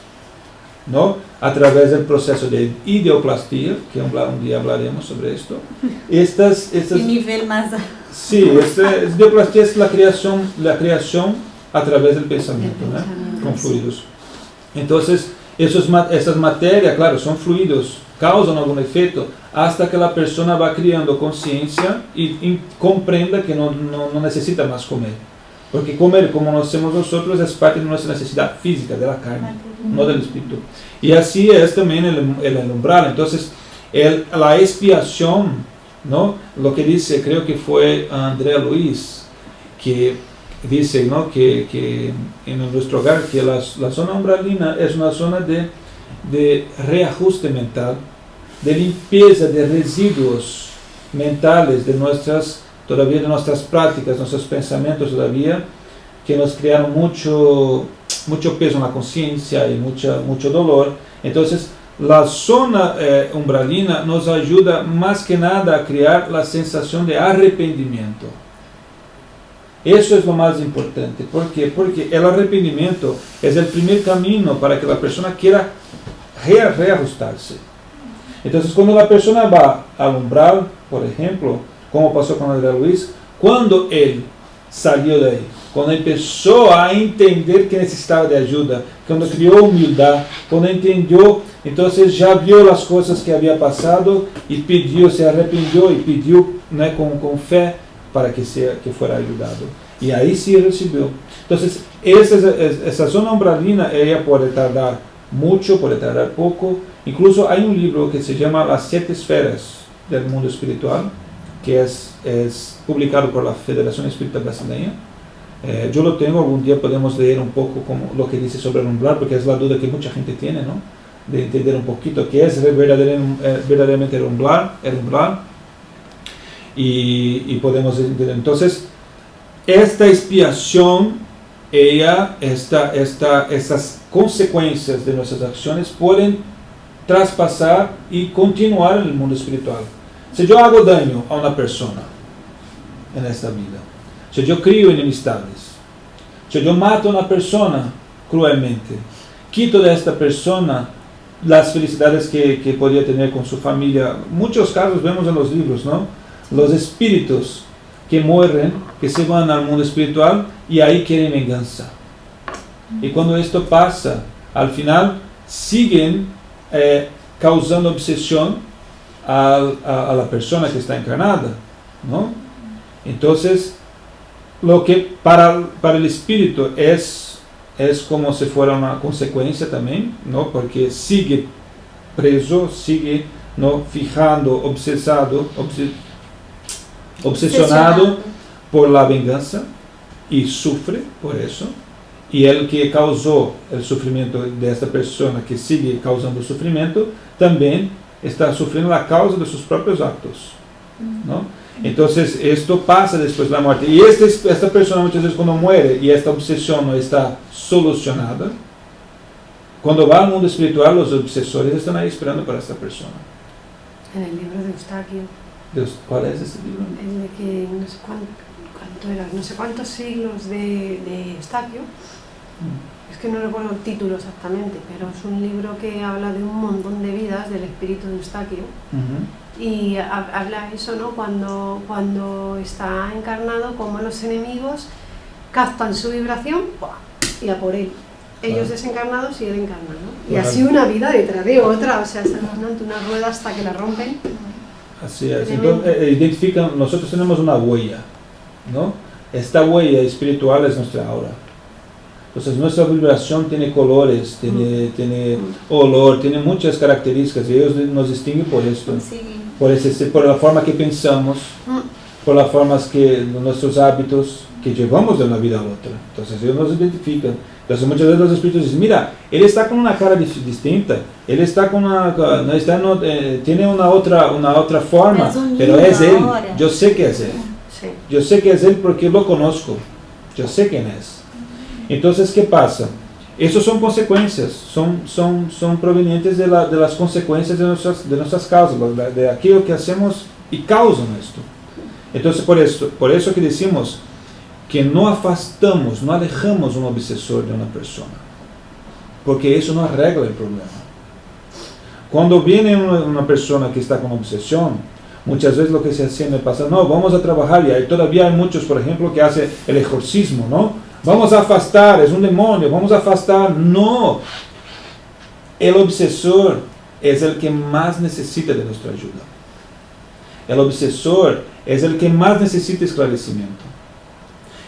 ¿no? A través del proceso de ideoplastia, que un día hablaremos sobre esto. Estas nivel más. Sí, ideoplastia es la creación a través del pensamiento, ¿no? Con fluidos. Entonces, esas materias, claro, son fluidos, causan algún efecto, hasta que la persona va creando conciencia y comprenda que no necesita más comer. Porque comer, como lo hacemos nosotros, es parte de nuestra necesidad física, de la carne, no del espíritu. Y así es también el umbral. Entonces, la expiación, ¿no? Lo que dice, creo que fue Andrea Luis, que dice, ¿no? que en nuestro hogar, que la zona umbralina es una zona de reajuste mental, de limpieza de residuos mentales de nuestras prácticas, nuestros pensamientos todavía, que nos crearon mucho peso en la conciencia y mucho dolor. Entonces, la zona umbralina nos ayuda más que nada a crear la sensación de arrepentimiento. Eso es lo más importante. ¿Por qué? Porque el arrepentimiento es el primer camino para que la persona quiera reajustarse. Entonces, cuando la persona va al umbral, por ejemplo, como pasó con Andrea Luis, cuando él salió de ahí, cuando empezó a entender que necesitaba de ayuda, cuando crió humildad, cuando entendió, entonces ya vio las cosas que había pasado y pidió, se arrepintió y pidió, ¿no? con fe para que fuera ayudado. Y ahí sí recibió. Entonces, esa zona umbralina, ella puede tardar mucho, puede tardar poco. Incluso hay un libro que se llama Las 7 esferas del mundo espiritual, que es publicado por la Federación Espírita Brasileña. Yo lo tengo, algún día podemos leer un poco como lo que dice sobre el umbral, porque es la duda que mucha gente tiene, ¿no? De entender un poquito qué es verdaderamente el umbral. Y podemos entender. Entonces, esta expiación, estas consecuencias de nuestras acciones pueden traspasar y continuar en el mundo espiritual. Si yo hago daño a una persona en esta vida, si yo crío enemistades, si yo mato a una persona cruelmente, quito de esta persona las felicidades que podía tener con su familia. Muchos casos vemos en los libros, ¿no? Los espíritus que mueren, que se van al mundo espiritual y ahí quieren venganza. Y cuando esto pasa, al final siguen causando obsesión a la persona que está encarnada, ¿no? Entonces, lo que para el espíritu es como si fuera una consecuencia también, ¿no? Porque sigue preso, sigue, ¿no? Fijando, obsesionado por la venganza y sufre por eso. Y el que causó el sufrimiento de esta persona que sigue causando sufrimiento también está sufriendo la causa de sus propios actos, ¿no? Entonces esto pasa después de la muerte. Y esta persona muchas veces cuando muere y esta obsesión no está solucionada, Cuando va al mundo espiritual, los obsesores están ahí esperando para esta persona. En el libro de Eustaquio, ¿Cuál es ese libro? el de que no sé cuánto era, no sé cuántos siglos de Eustaquio. Es que no recuerdo el título exactamente, pero es un libro que habla de un montón de vidas del espíritu de Eustaquio. Y habla eso, ¿no? Cuando está encarnado, como los enemigos captan su vibración y a por él. Ellos desencarnados y él encarnado. Y así una vida detrás de otra, o sea, se ante una rueda hasta que la rompen. Así es. Entonces, identifican, nosotros tenemos una huella, ¿no? Esta huella espiritual es nuestra aura. Entonces nuestra vibración tiene colores, tiene olor, tiene muchas características y ellos nos distinguen por esto, por la forma que pensamos, por las formas que nuestros hábitos que llevamos de una vida a otra. Entonces ellos nos identifican. Entonces muchas veces los espíritus dicen, mira, él está con una cara distinta, él está con tiene una otra forma, pero es él, yo sé que es él, yo sé que es él porque lo conozco, yo sé quién es. Entonces, ¿qué pasa? Esas son consecuencias, son provenientes de las consecuencias de nuestras causas, de aquello que hacemos y causan esto. Entonces, por eso que decimos que no afastamos, no alejamos un obsesor de una persona, porque eso no arregla el problema. Cuando viene una persona que está con obsesión, muchas veces lo que se hace en el pasado, no, vamos a trabajar, y todavía hay muchos, por ejemplo, que hacen el exorcismo, ¿no? Vamos a afastar, es un demonio, vamos a afastar. No, el obsesor es el que más necesita de nuestra ayuda. El obsesor es el que más necesita esclarecimiento.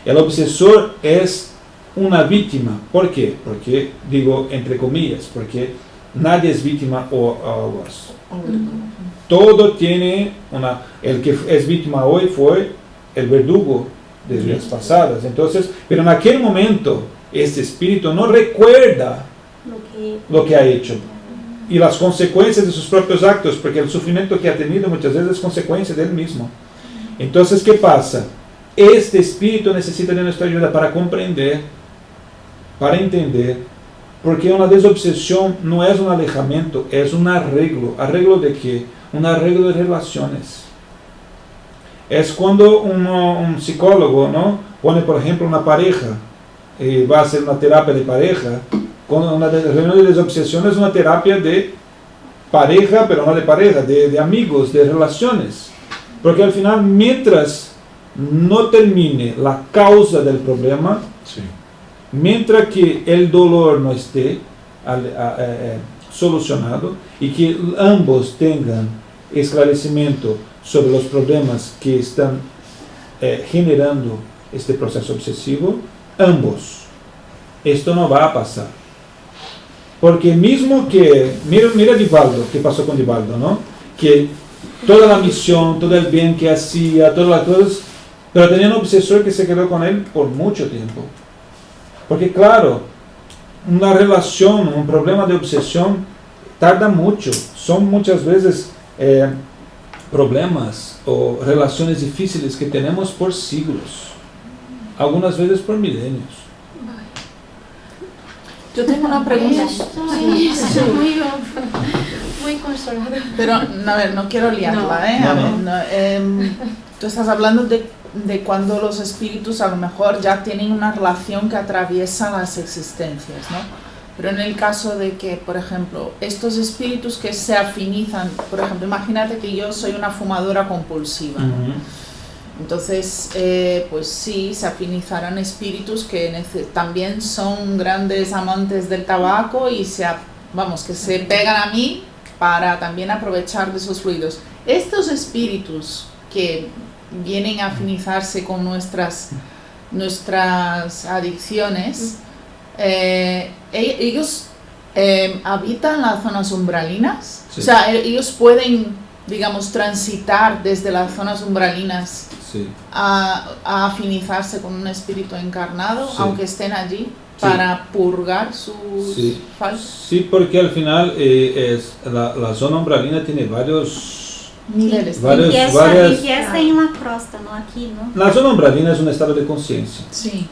El obsesor es una víctima. ¿Por qué? Porque, digo entre comillas, porque nadie es víctima o algo así. Todo tiene el que es víctima hoy fue el verdugo de vidas pasadas. Entonces, pero en aquel momento este espíritu no recuerda lo que ha hecho y las consecuencias de sus propios actos, porque el sufrimiento que ha tenido muchas veces es consecuencia de él mismo. Entonces, ¿qué pasa? Este espíritu necesita de nuestra ayuda para comprender, para entender, porque una desobsesión no es un alejamiento, es un arreglo. ¿Arreglo de qué? Un arreglo de relaciones. Es cuando un psicólogo, ¿no? Pone, por ejemplo, una pareja, va a hacer una terapia de pareja. Con una reunión de desobsesión es una terapia de pareja, pero no de pareja, de amigos, de relaciones. Porque al final, mientras no termine la causa del problema, mientras que el dolor no esté solucionado y que ambos tengan esclarecimiento sobre los problemas que están generando este proceso obsesivo, ambos, esto no va a pasar. Porque mismo que, mira Divaldo, ¿qué pasó con Divaldo, no? Que toda la misión, todo el bien que hacía, todas las cosas, pero tenía un obsesor que se quedó con él por mucho tiempo. Porque claro, una relación, un problema de obsesión tarda mucho, son muchas veces problemas o relaciones difíciles que tenemos por siglos, algunas veces por milenios. Yo tengo una pregunta. Sí, muy consolada. Pero, a ver, no quiero liarla, tú estás hablando de cuando los espíritus a lo mejor ya tienen una relación que atraviesa las existencias, ¿no? Pero en el caso de que, por ejemplo, estos espíritus que se afinizan, por ejemplo, imagínate que yo soy una fumadora compulsiva, ¿no? Entonces, pues sí, se afinizarán espíritus que también son grandes amantes del tabaco y que se pegan a mí para también aprovechar de esos fluidos. Estos espíritus que vienen a afinizarse con nuestras adicciones, ellos habitan las zonas umbralinas, sí. O sea, ellos pueden, digamos, transitar desde las zonas umbralinas, sí, a afinizarse con un espíritu encarnado, sí, aunque estén allí, para purgar sus faltas. Sí, porque al final la zona umbralina tiene varios niveles. Empieza en la crosta, no aquí, ¿no? La zona umbralina es un estado de conciencia. Sí.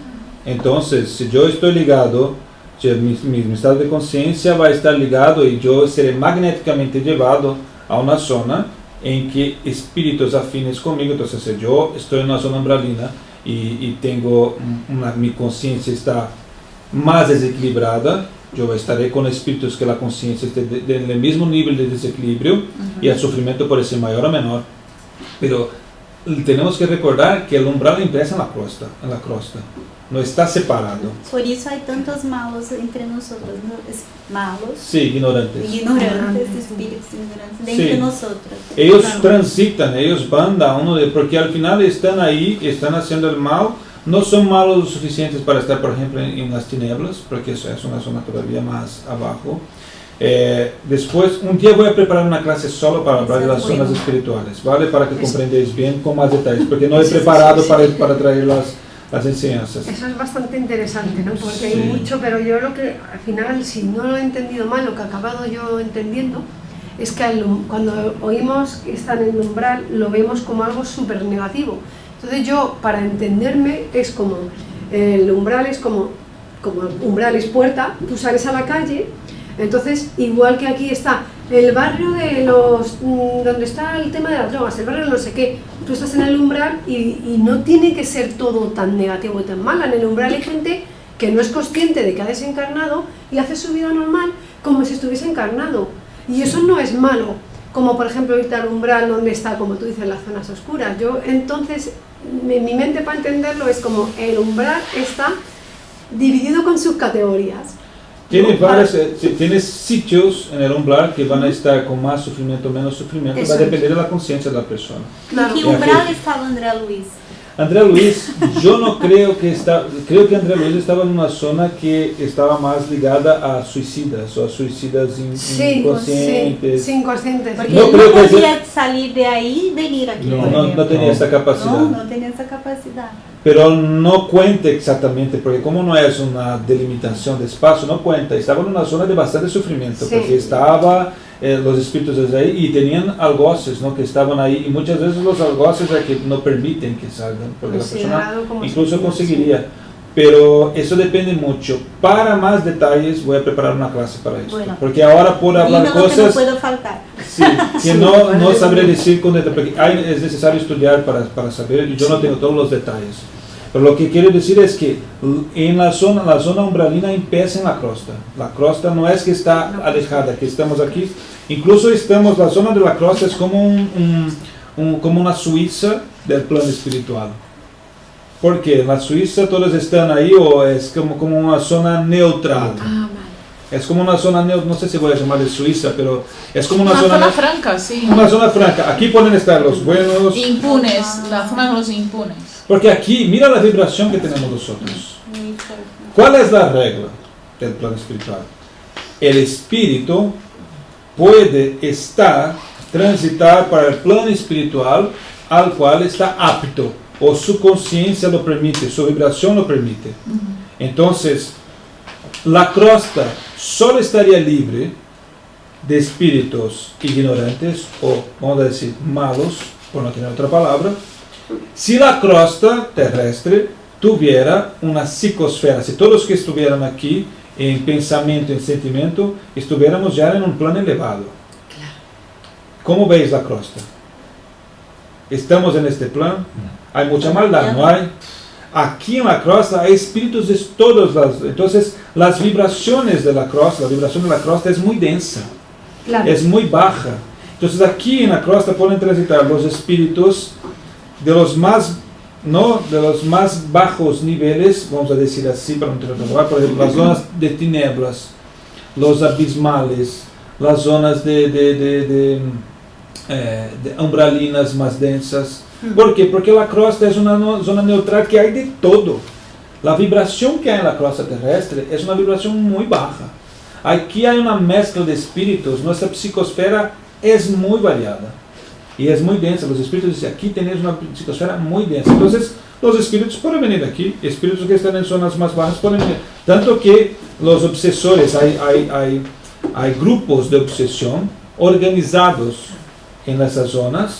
Entonces, si yo estoy ligado, O sea, mi estado de conciencia va a estar ligado y yo seré magnéticamente llevado a una zona en que espíritus afines conmigo. Entonces, si yo estoy en una zona umbralina y tengo mi conciencia está más desequilibrada, yo estaré con espíritus que la conciencia esté en el mismo nivel de desequilibrio y el sufrimiento puede ser mayor o menor. Pero tenemos que recordar que el umbral empieza en la crosta, no está separado. Por eso hay tantos malos entre nosotros, ¿no? Malos. Sí, ignorantes. Espíritus ignorantes entre nosotros. Ellos transitan, ellos van a uno porque al final están ahí, están haciendo el mal. No son malos lo suficientes para estar, por ejemplo, en las tinieblas, porque eso es una zona todavía más abajo. Después, un día voy a preparar una clase solo para hablar de las zonas espirituales, ¿vale? Para que comprendáis bien con más detalles, porque no he preparado para traer las enseñanzas. Eso es bastante interesante, ¿no? Porque hay mucho, pero yo lo que, al final, si no lo he entendido mal, lo que he acabado yo entendiendo, es que cuando oímos que están en el umbral, lo vemos como algo súper negativo. Entonces yo, para entenderme, es como, el umbral es como umbral es puerta, tú sales a la calle, entonces igual que aquí está el barrio de donde está el tema de las drogas, el barrio de no sé qué, tú estás en el umbral y no tiene que ser todo tan negativo y tan malo. En el umbral hay gente que no es consciente de que ha desencarnado y hace su vida normal como si estuviese encarnado, y eso no es malo. Como por ejemplo irte al umbral donde está, como tú dices, las zonas oscuras. Yo entonces, en mi mente para entenderlo es como el umbral está dividido con sus categorías. Tienes sitios en el umbral que van a estar con más sufrimiento o menos sufrimiento, va a depender de la conciencia de la persona. Claro. ¿En qué umbral estaba André Luis? André Luis, yo no creo que creo que André Luis estaba en una zona que estaba más ligada a suicidas o a suicidas inconscientes. Sí, inconscientes. Porque no podía salir de ahí y venir aquí. No tenía esa capacidad. No tenía esa capacidad. Pero no cuenta exactamente, porque como no es una delimitación de espacio, no cuenta. Estaba en una zona de bastante sufrimiento, porque estaba los espíritus desde ahí y tenían algoces, ¿no? Que estaban ahí, y muchas veces los algoces es que no permiten que salgan, porque la persona incluso conseguiría. Pero eso depende mucho. Para más detalles voy a preparar una clase para esto, porque ahora puedo hablar cosas que no puedo faltar. Sí, que no sabré decir con detalle, porque es necesario estudiar para saber, y yo no tengo todos los detalles. Pero lo que quiero decir es que en la zona umbralina empieza en la crosta. La crosta no es que está alejada, que estamos aquí. Incluso la zona de la crosta es como como una Suiza del plano espiritual. Porque en la Suiza todos están ahí, o es como una zona neutral. Es como una zona neutral, no sé si voy a llamar de Suiza, pero es como una zona franca, sí. Una zona franca. Aquí pueden estar los buenos. Impunes, la zona de los impunes. Porque aquí, mira la vibración que tenemos nosotros. ¿Cuál es la regla del plano espiritual? El espíritu puede transitar para el plano espiritual al cual está apto, o su conciencia lo permite, su vibración lo permite. Entonces, la crosta solo estaría libre de espíritus ignorantes, o vamos a decir malos, por no tener otra palabra, si la crosta terrestre tuviera una psicosfera, si todos los que estuvieran aquí en pensamiento, en sentimiento, estuviéramos ya en un plano elevado. ¿Cómo veis la crosta? ¿Estamos en este plano? Hay mucha maldad, ¿no hay? Aquí en la crosta hay espíritus de todos lados. Entonces, las vibraciones de la crosta, la vibración de la crosta es muy densa, es muy baja. Entonces, aquí en la crosta pueden transitar los espíritus de los más bajos niveles, vamos a decir así, para no tener que hablar, por ejemplo, las zonas de tinieblas, los abismales, las zonas de umbralinas más densas. ¿Por qué? Porque la crosta es una zona neutral que hay de todo. La vibración que hay en la crosta terrestre es una vibración muy baja. Aquí hay una mezcla de espíritus, nuestra psicosfera es muy variada y es muy densa. Los espíritus dicen, aquí tenéis una psicosfera muy densa. Entonces, los espíritus pueden venir aquí, espíritus que están en zonas más bajas pueden venir. Tanto que los obsesores, hay grupos de obsesión organizados en esas zonas,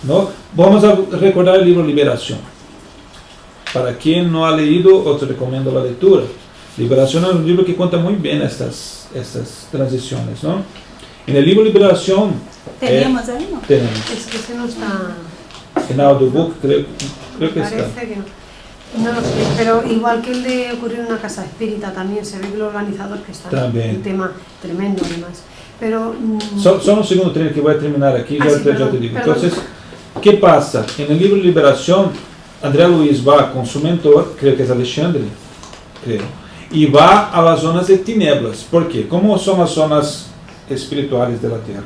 ¿no? Vamos a recordar el libro Liberación. Para quien no ha leído, os recomiendo la lectura. Liberación es un libro que cuenta muy bien estas transiciones, ¿no? En el libro Liberación... ¿Teníamos ahí, no? Tenemos. Es que ese no está... En audiobook creo que Parece está. que no. No lo sé, pero igual que el de Ocurrir en una casa espírita, también se ve que el organizador que está. También. Un tema tremendo además. Pero... Solo un segundo, Trini, que voy a terminar aquí, ya sí, te perdón, digo. perdón. Entonces, ¿qué pasa? En el libro Liberación, André Luiz va con su mentor, creo que es Alexandre, creo, y va a las zonas de tinieblas. ¿Por qué? ¿Cómo son las zonas espirituales de la Tierra?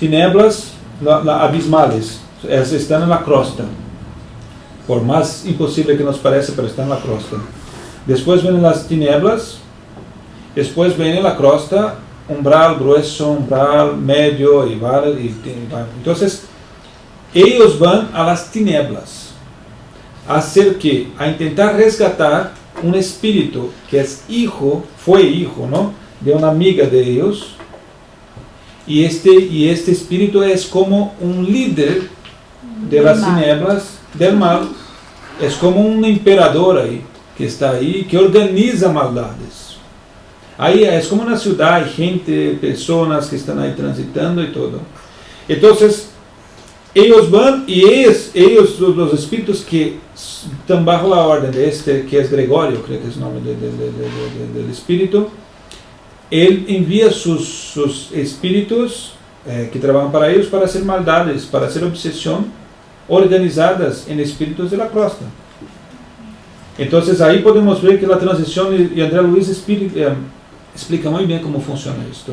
Tinieblas abismales, están en la crosta. Por más imposible que nos parece, pero están en la crosta. Después vienen las tinieblas, después viene la crosta, umbral grueso, umbral medio y vale. Entonces, ellos van a las tinieblas, a hacer que, a intentar resgatar un espíritu que es fue hijo, ¿no?, de una amiga de ellos, y este espíritu es como un líder de las tinieblas, del mal, es como un emperador ahí, que está ahí, que organiza maldades. Ahí es como una ciudad, hay gente, personas que están ahí transitando y todo. Entonces, ellos van y ellos los espíritus que están bajo la orden de que es Gregorio, creo que es el nombre del espíritu, él envía sus espíritus que trabajan para ellos para hacer maldades, para hacer obsesión, organizadas en espíritus de la crosta. Entonces ahí podemos ver que la transición, y André Luiz explica muy bien cómo funciona esto,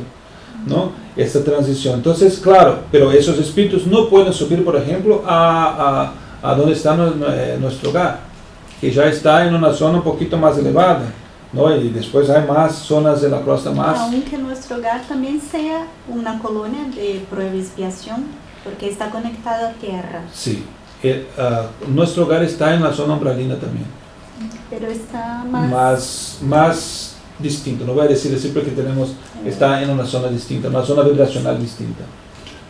¿no? Esta transición. Entonces, claro, pero esos espíritus no pueden subir, por ejemplo, a donde está nuestro hogar, que ya está en una zona un poquito más elevada, ¿no? Y después hay más zonas de la crosta más... Aunque nuestro hogar también sea una colonia de prueba y expiación, porque está conectado a tierra. Sí, nuestro hogar está en la zona umbralina también. Pero está más distinto, no voy a decir así porque está en una zona distinta, una zona vibracional distinta,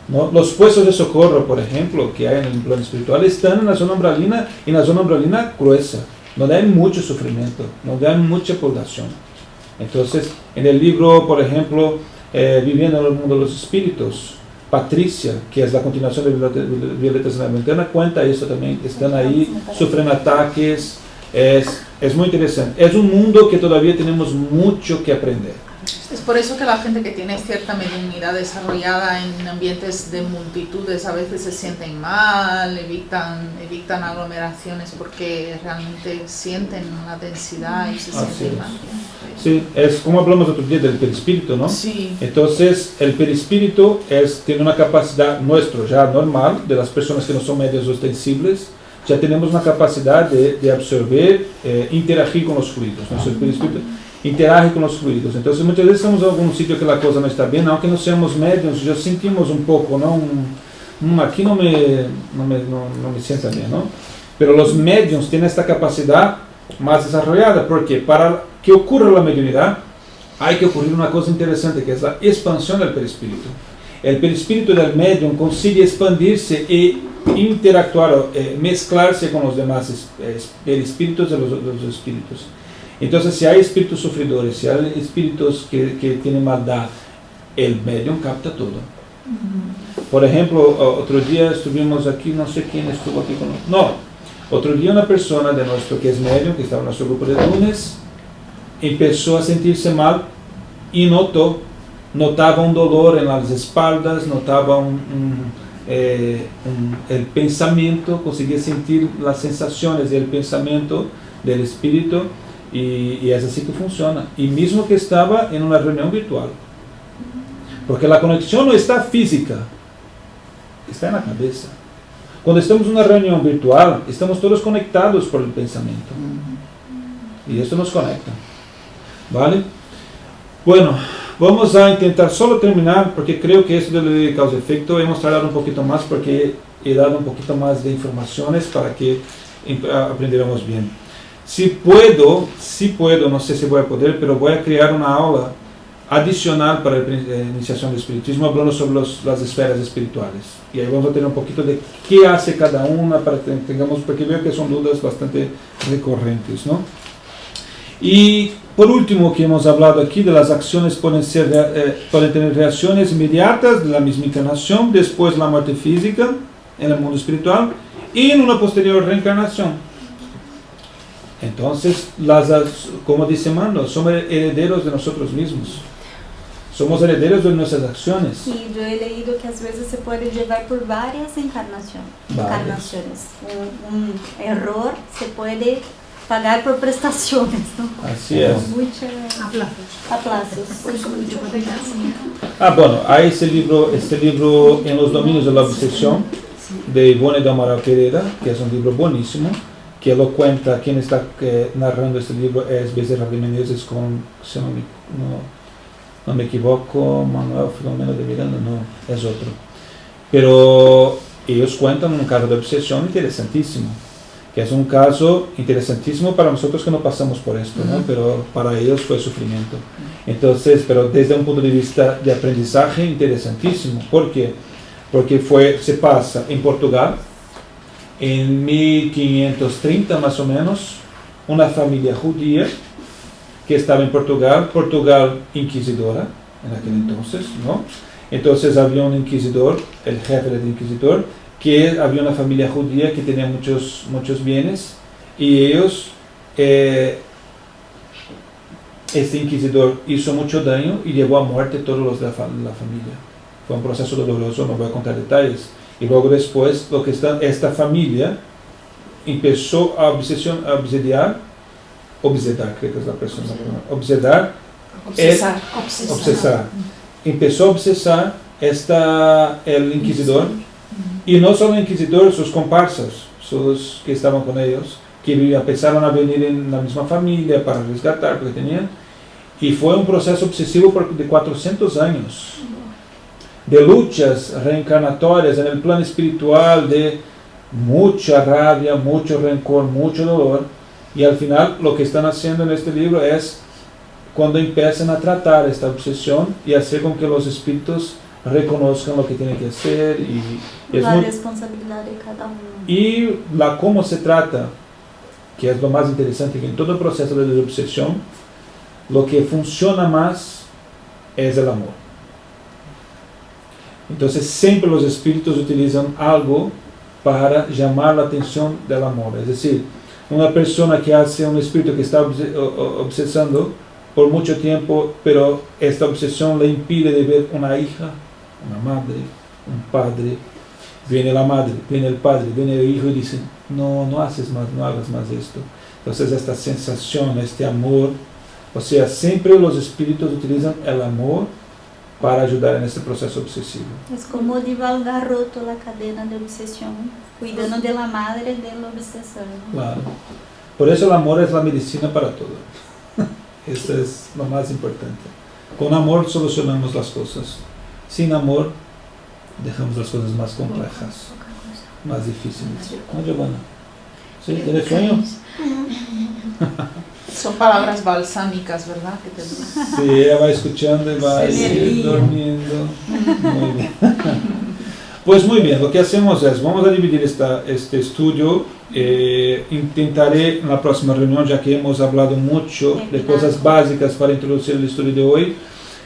¿no? Los puestos de socorro, por ejemplo, que hay en el plano espiritual, están en la zona umbralina, y en la zona umbralina gruesa, donde hay mucho sufrimiento, donde hay mucha población. Entonces, en el libro, por ejemplo, Viviendo en el mundo de los espíritus, Patricia, que es la continuación de Violetas en la Ventana, cuenta esto también, están ahí, sufren ataques. Es muy interesante. Es un mundo que todavía tenemos mucho que aprender. Es por eso que la gente que tiene cierta mediunidad desarrollada en ambientes de multitudes a veces se sienten mal, evitan aglomeraciones porque realmente sienten la densidad y se sienten mal. Sí, es como hablamos otro día del perispíritu, ¿no? Sí. Entonces, el perispíritu tiene una capacidad nuestra ya normal, de las personas que no son medios ostensibles, ya tenemos una capacidad de absorber, interagir con los fluidos. Nuestro perispíritu interage con los fluidos. Entonces, muchas veces estamos en algún sitio que la cosa no está bien, aunque no seamos medios, ya sentimos un poco, ¿no? Aquí no me sienta bien, ¿no? Pero los medios tienen esta capacidad más desarrollada, porque para que ocurra la mediunidad hay que ocurrir una cosa interesante, que es la expansión del perispíritu. El perispíritu del medium consigue expandirse y interactuar, mezclarse con los demás perispíritus de los espíritus. Entonces, si hay espíritus sufridores, si hay espíritus que tienen maldad, el medium capta todo. Por ejemplo, otro día estuvimos aquí, no sé quién estuvo aquí con nosotros. No, otro día una persona de nuestro que es medium, que estaba en nuestro grupo de lunes, empezó a sentirse mal y notaba un dolor en las espaldas, notaba el pensamiento, conseguía sentir las sensaciones del pensamiento del espíritu. Y es así que funciona. Y mismo que estaba en una reunión virtual, porque la conexión no está física, está en la cabeza. Cuando estamos en una reunión virtual, estamos todos conectados por el pensamiento, y esto nos conecta, ¿vale? Bueno, vamos a intentar solo terminar, porque creo que esto de la ley de causa y efecto hemos tardado un poquito más, porque he dado un poquito más de informaciones para que aprendiéramos bien. Si puedo, no sé si voy a poder, pero voy a crear una aula adicional para la iniciación del espiritismo, hablando sobre las esferas espirituales. Y ahí vamos a tener un poquito de qué hace cada una, para que tengamos, porque veo que son dudas bastante recurrentes, ¿no? Y por último, que hemos hablado aquí de las acciones pueden tener reacciones inmediatas de la misma encarnación, después la muerte física en el mundo espiritual y en una posterior reencarnación. Entonces, como dice Mando, somos herederos de nosotros mismos. Somos herederos de nuestras acciones. Sí, yo he leído que a veces se puede llevar por varias encarnaciones. Un error se puede pagar por prestaciones, ¿no? Así es. A plazos. A plazos. Bueno, hay este libro En los dominios de la obsesión, de Ivone de Amaral Pereira, que es un libro buenísimo, que lo cuenta, quien está narrando este libro es Becerra de Menezes con, si no me equivoco, Manuel Filomeno de Miranda, no, es otro. Pero ellos cuentan un caso de obsesión interesantísimo, que es un caso interesantísimo para nosotros que no pasamos por esto, ¿no? Pero para ellos fue sufrimiento. Entonces, pero desde un punto de vista de aprendizaje interesantísimo. ¿Por qué? Porque se pasa en Portugal, en 1530 más o menos, una familia judía que estaba en Portugal inquisidora en aquel entonces, ¿no? Entonces había un inquisidor, el jefe del inquisidor, que había una familia judía que tenía muchos bienes y ellos, este inquisidor hizo mucho daño y llevó a muerte a todos los de la familia. Fue un proceso doloroso, no voy a contar detalles. Y luego después, esta familia empezó a obsedar, creo que es la persona, obsedar. Empezó a obsesar el inquisidor, y no solo el inquisidor, sus comparsas, sus que estaban con ellos, que empezaron a venir en la misma familia para resgatar, porque tenían, y fue un proceso obsesivo de 400 años. De luchas reencarnatorias en el plano espiritual, de mucha rabia, mucho rencor, mucho dolor, y al final lo que están haciendo en este libro es cuando empiezan a tratar esta obsesión y hacer con que los espíritus reconozcan lo que tienen que hacer y la responsabilidad de cada uno. Y cómo se trata, que es lo más interesante, que en todo el proceso de desobsesión lo que funciona más es el amor. Entonces siempre los espíritus utilizan algo para llamar la atención del amor. Es decir, una persona que hace un espíritu que está obsesando por mucho tiempo, pero esta obsesión le impide de ver una hija, una madre, un padre. Viene la madre, viene el padre, viene el hijo y dice, no hagas más esto. Entonces esta sensación, este amor, o sea, siempre los espíritus utilizan el amor para ayudar en este proceso obsesivo. Es como Divaldo ha roto la cadena de obsesión, cuidando de la madre del obsesor. Claro. Por eso el amor es la medicina para todo. Esto es lo más importante. Con amor solucionamos las cosas. Sin amor dejamos las cosas más complejas, más difíciles. ¿No, Giovanna? ¿Sí? ¿Tienes sueño? Son palabras balsámicas, ¿verdad? Sí, ella va escuchando y va a ir durmiendo. Muy bien. Pues muy bien, lo que hacemos es, vamos a dividir este estudio. Intentaré en la próxima reunión, ya que hemos hablado mucho de cosas básicas para introducir el estudio de hoy.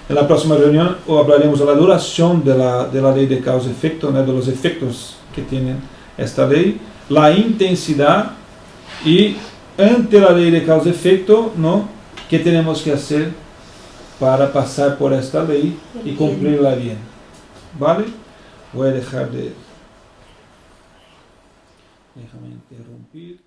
En la próxima reunión hablaremos de la duración de la ley de causa-efecto, ¿no? De los efectos que tiene esta ley, la intensidad y ante la ley de causa-efecto, ¿no? ¿Qué tenemos que hacer para pasar por esta ley y cumplirla bien? ¿Vale? Voy a dejar de... Déjame interrumpir.